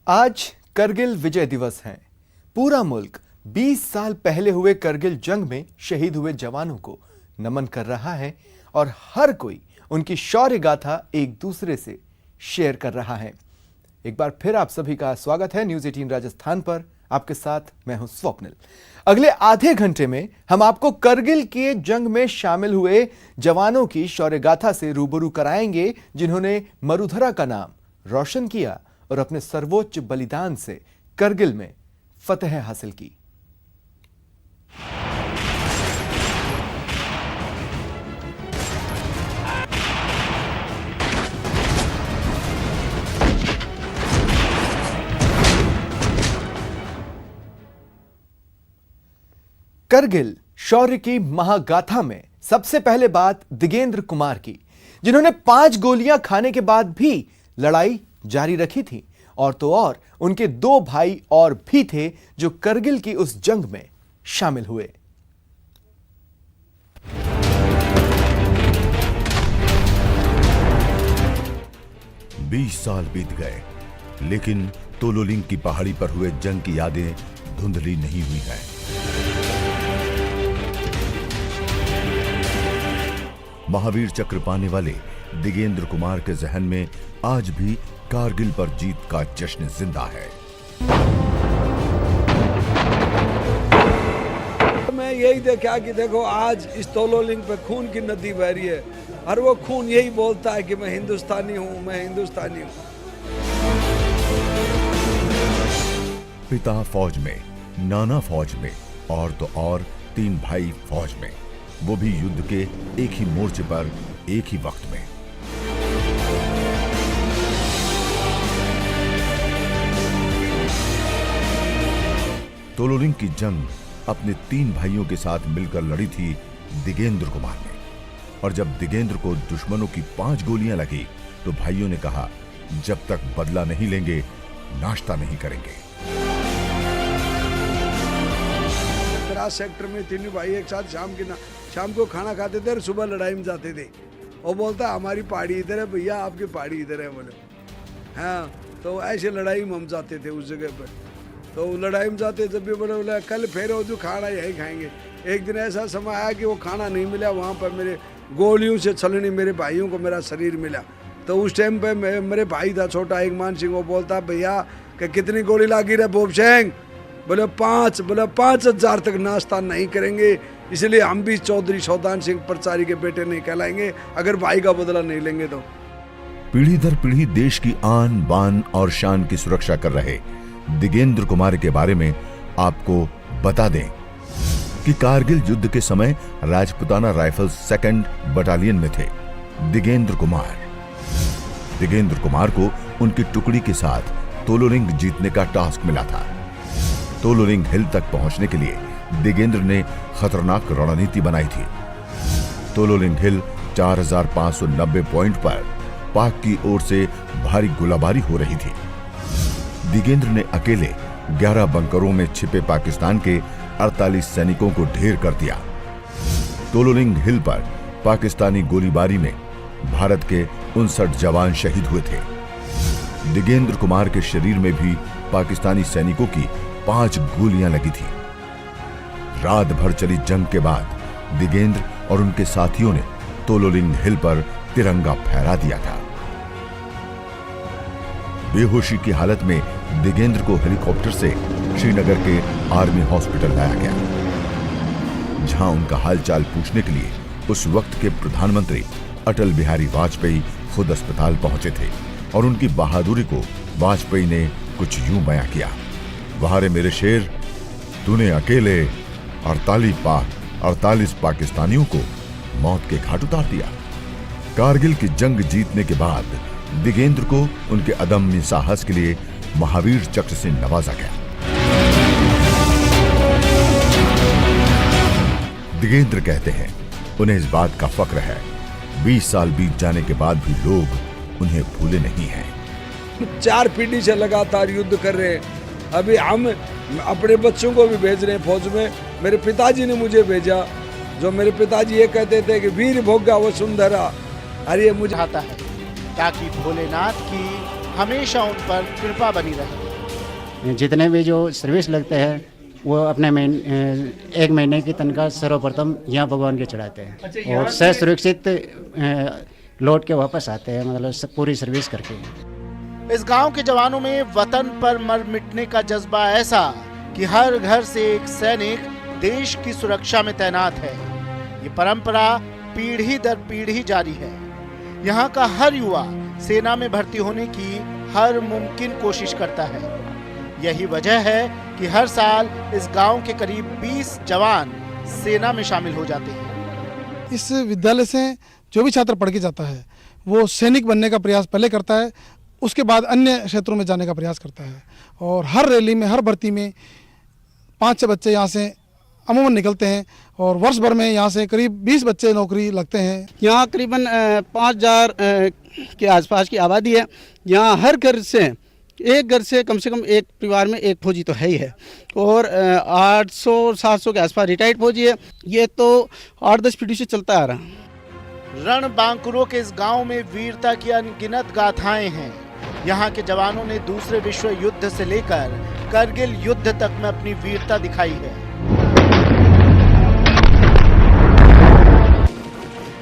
आज करगिल विजय दिवस है। पूरा मुल्क 20 साल पहले हुए करगिल जंग में शहीद हुए जवानों को नमन कर रहा है और हर कोई उनकी शौर्य गाथा एक दूसरे से शेयर कर रहा है। एक बार फिर आप सभी का स्वागत है न्यूज़ 18 राजस्थान पर। आपके साथ मैं हूं स्वप्निल। अगले आधे घंटे में हम आपको करगिल के जंग में शामिल हुए जवानों की शौर्य गाथा से रूबरू कराएंगे, जिन्होंने मरुधरा का नाम रोशन किया और अपने सर्वोच्च बलिदान से करगिल में फतह हासिल की। करगिल शौर्य की महागाथा में सबसे पहले बात दिगेंद्र कुमार की, जिन्होंने 5 गोलियां खाने के बाद भी लड़ाई जारी रखी थी। और तो और उनके 2 भाई और भी थे जो करगिल की उस जंग में शामिल हुए। बीस साल बीत गए, लेकिन तोलोलिंग की पहाड़ी पर हुए जंग की यादें धुंधली नहीं हुई है। महावीर चक्र पाने वाले दिगेंद्र कुमार के जहन में आज भी कारगिल पर जीत का जश्न जिंदा है। मैं यही देखा कि देखो आज इस तोलोलिंग पे खून की नदी बह रही है और वो खून यही बोलता है कि मैं हिंदुस्तानी हूं, मैं हिंदुस्तानी हूं। पिता फौज में, नाना फौज में और तो और 3 भाई फौज में, वो भी युद्ध के एक ही मोर्चे पर एक ही वक्त में। तोलोलिंग की जंग अपने 3 भाइयों के साथ मिलकर लड़ी थी दिगेंद्र कुमार ने। और जब दिगेंद्र को दुश्मनों की 5 गोलियां लगी तो भाइयों ने कहा, जब तक बदला नहीं लेंगे नाश्ता नहीं करेंगे। सेक्टर में 3 भाई एक साथ शाम को खाना खाते थे और सुबह लड़ाई में जाते थे। वो बोलता हमारी पहाड़ी इधर है भैया, आपकी पहाड़ी इधर है बोले। हाँ, तो ऐसे लड़ाई में हम जाते थे उस जगह पर। तो लड़ाई में जाते जब भी बोले कल फिर वो जो खाना यही खाएंगे। एक दिन ऐसा समय आया कि वो खाना नहीं मिला, वहाँ पर मेरे गोलियों से छलनी मेरे भाइयों को मेरा शरीर मिला। तो उस टाइम पे मेरे भाई था छोटा एक मान सिंह, वो बोलता भैया कि कितनी गोली लगी रे बोब सिंह? बोले 5। बोले 5000 तक नाश्ता नहीं करेंगे, इसलिए हम भी चौधरी सौदान सिंह प्रचारी के बेटे नहीं कहलाएंगे अगर भाई का बदला नहीं लेंगे तो। पीढ़ी दर पीढ़ी देश की आन बान और शान की सुरक्षा कर रहे दिगेंद्र कुमार के बारे में आपको बता दें कि कारगिल युद्ध के समय राजपुताना राइफल्स 2nd बटालियन में थे दिगेंद्र कुमार। दिगेंद्र कुमार को उनकी टुकड़ी के साथ तोलोलिंग जीतने का टास्क मिला था। तोलोलिंग हिल तक पहुंचने के लिए दिगेंद्र ने खतरनाक रणनीति बनाई थी। तोलोलिंग हिल 4590 पॉइंट पर पाक की ओर से भारी गोलाबारी हो रही थी। दिगेंद्र ने अकेले 11 बंकरों में छिपे पाकिस्तान के 48 सैनिकों को ढेर कर दिया। तोलोलिंग हिल पर पाकिस्तानी गोलीबारी में भारत के 59 जवान शहीद हुए थे। दिगेंद्र कुमार के शरीर में भी पाकिस्तानी सैनिकों की 5 गोलियां लगी थी। रात भर चली जंग के बाद दिगेंद्र और उनके साथियों ने तोलोलिंग हिल पर तिरंगा फहरा दिया था। बेहोशी की हालत में दिगेंद्र को हेलीकॉप्टर से श्रीनगर के आर्मी हॉस्पिटल लाया गया, जहां उनका हालचाल पूछने के लिए उस वक्त के प्रधानमंत्री अटल बिहारी वाजपेयी खुद अस्पताल पहुंचे थे। और उनकी बहादुरी को वाजपेयी ने कुछ यूं बयां किया, वहां रे मेरे शेर, तूने अकेले 48 पाकिस्तानियों को मौत के घाट उतार दिया। कारगिल की जंग जीतने के बाद दिगेंद्र को उनके अदम्य साहस के लिए महावीर चक्र से नवाजा गया। दिगेंद्र कहते हैं उन्हें इस बात का फक्र है, 20 साल बीत जाने के बाद भी लोग उन्हें भूले नहीं हैं। 4 पीढ़ी से लगातार युद्ध कर रहे हैं। अभी हम अपने बच्चों को भी भेज रहे हैं फौज में। मेरे पिताजी ने मुझे भेजा, जो मेरे पिताजी ये कहते थे कि वीर भोगा वो सुंदरा। अरे मुझे आता है ताकि भोलेनाथ की हमेशा उन पर कृपा बनी रहे। जितने भी जो सर्विस लगते हैं वो अपने एक महीने की तनख्वाह सर्वप्रथम यहाँ भगवान के चढ़ाते हैं और सुरक्षित लौट के वापस आते हैं, मतलब पूरी सर्विस करके। इस गांव के जवानों में वतन पर मर मिटने का जज्बा ऐसा कि हर घर से एक सैनिक देश की सुरक्षा में तैनात है। ये परंपरा पीढ़ी दर पीढ़ी जारी है। यहाँ का हर युवा सेना में भर्ती होने की हर मुमकिन कोशिश करता है। यही वजह है कि हर साल इस गांव के करीब 20 जवान सेना में शामिल हो जाते हैं। इस विद्यालय से जो भी छात्र पढ़ के जाता है वो सैनिक बनने का प्रयास पहले करता है, उसके बाद अन्य क्षेत्रों में जाने का प्रयास करता है। और हर रैली में, हर भर्ती में 5-6 बच्चे यहाँ से अमूमन निकलते हैं और वर्ष भर में यहाँ से करीब 20 बच्चे नौकरी लगते हैं। यहाँ करीबन 5000 के आसपास की आबादी है। यहाँ हर घर से कम से कम एक परिवार में एक फौजी तो है ही है और 800-700 के आसपास रिटायर्ड फौजी है। ये तो 8-10 पीढ़ी से चलता आ रहा। रण बांकुरों के इस गांव में वीरता की अनगिनत गाथाएं हैं। यहाँ के जवानों ने दूसरे विश्व युद्ध से लेकर करगिल युद्ध तक में अपनी वीरता दिखाई है।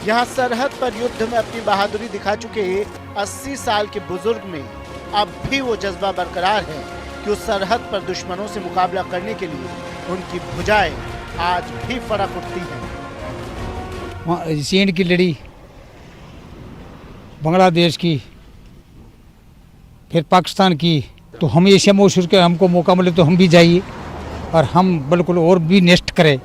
यहाँ सरहद पर युद्ध में अपनी बहादुरी दिखा चुके 80 साल के बुजुर्ग में अब भी वो जज्बा बरकरार है कि उस सरहद पर दुश्मनों से मुकाबला करने के लिए उनकी भुजाएं आज भी फड़क उठती हैं। चीन की लड़ी, बांग्लादेश की, फिर पाकिस्तान की, तो हम ऐसे महसूस के हमको मौका मिले तो हम भी जाइए और हम बिल्कुल और भी नेस्ट करें।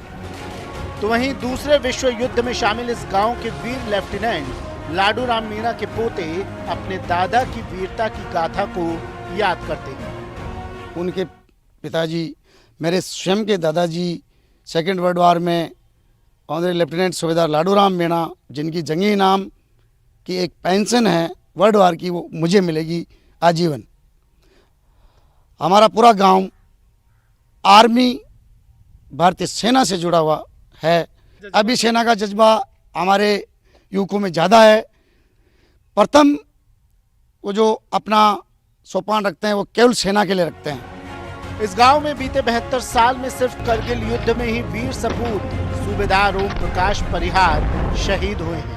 तो वहीं दूसरे विश्व युद्ध में शामिल इस गांव के वीर लेफ्टिनेंट लाडू राम मीणा के पोते अपने दादा की वीरता की गाथा को याद करते हैं। उनके पिताजी, मेरे स्वयं के दादाजी सेकेंड वर्ल्ड वार में ऑनरेबल लेफ्टिनेंट सूबेदार लाडू राम मीणा, जिनकी जंगी इनाम की एक पेंशन है वर्ल्ड वार की, वो मुझे मिलेगी आजीवन। हमारा पूरा गांव आर्मी, भारतीय सेना से जुड़ा हुआ है। अभी सेना का जज्बा हमारे युवकों में ज़्यादा है। प्रथम वो जो अपना सोपान रखते हैं वो केवल सेना के लिए रखते हैं। इस गांव में बीते 72 साल में सिर्फ करगिल युद्ध में ही वीर सपूत सूबेदार ओम प्रकाश परिहार शहीद हुए हैं।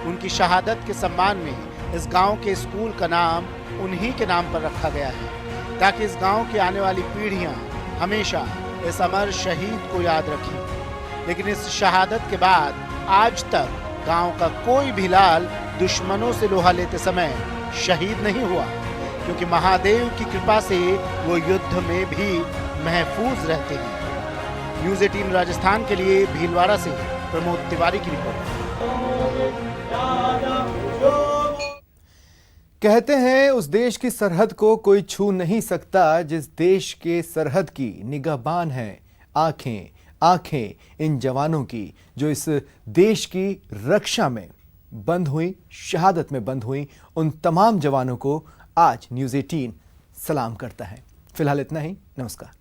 उनकी शहादत के सम्मान में इस गांव के स्कूल का नाम उन्हीं के नाम पर रखा गया है, ताकि इस गांव की आने वाली पीढ़ियां हमेशा इस अमर शहीद को याद रखें। लेकिन इस शहादत के बाद आज तक गांव का कोई भी लाल दुश्मनों से लोहा लेते समय शहीद नहीं हुआ, क्योंकि महादेव की कृपा से वो युद्ध में भी महफूज रहते हैं। न्यूज़ 18 राजस्थान के लिए भीलवाड़ा से प्रमोद तिवारी की रिपोर्ट। कहते हैं उस देश की सरहद को कोई छू नहीं सकता जिस देश के सरहद की निगाहबान है आंखें इन जवानों की, जो इस देश की रक्षा में बंद हुई, शहादत में बंद हुई। उन तमाम जवानों को आज न्यूज़ 18 सलाम करता है। फिलहाल इतना ही, नमस्कार।